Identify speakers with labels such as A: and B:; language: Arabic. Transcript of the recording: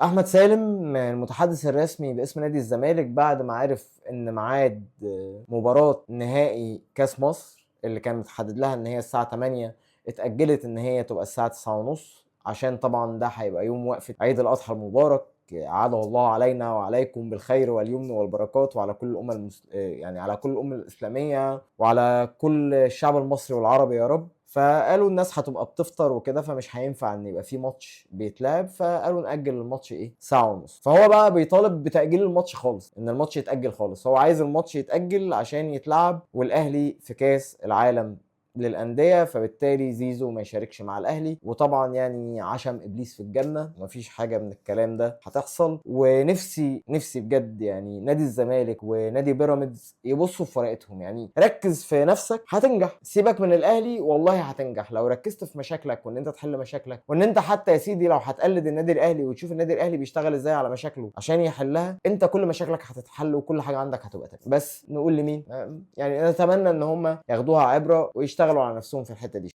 A: احمد سالم المتحدث الرسمي باسم نادي الزمالك بعد ما عرف ان ميعاد مباراة نهائي كاس مصر اللي كان متحدد لها ان هي الساعة 8 اتأجلت ان هي تبقى الساعة 9:30، عشان طبعا ده هيبقى يوم وقفة عيد الأضحى المبارك، عاده الله علينا وعليكم بالخير واليمن والبركات، وعلى كل الأمة يعني على كل الأمة الإسلامية وعلى كل الشعب المصري والعربي يا رب. فقالوا الناس هتبقى بتفطر وكده، فمش هينفع ان يبقى في ماتش بيتلعب، فقالوا نأجل الماتش ساعة ونص. فهو بقى بيطالب بتأجيل الماتش خالص، ان الماتش يتأجل خالص. هو عايز الماتش يتأجل عشان يتلعب والاهلي في كاس العالم للأندية، فبالتالي زيزو ما يشاركش مع الأهلي. وطبعا يعني عشم إبليس في الجنة، مفيش حاجة من الكلام ده هتحصل. ونفسي بجد يعني نادي الزمالك ونادي بيراميدز يبصوا في ورقتهم، يعني ركز في نفسك هتنجح، سيبك من الأهلي والله هتنجح لو ركزت في مشاكلك وإن أنت تحل مشاكلك، وإن أنت حتى يا سيدي لو هتقلد النادي الأهلي وتشوف النادي الأهلي بيشتغل إزاي على مشاكله عشان يحلها، أنت كل مشاكلك هتتحل وكل حاجة عندك هتبقى تمام. بس نقول لمين؟ يعني نتمنى إن هم ياخدوها عبرة ويشتغلوا على نفسهم في الحتة دي.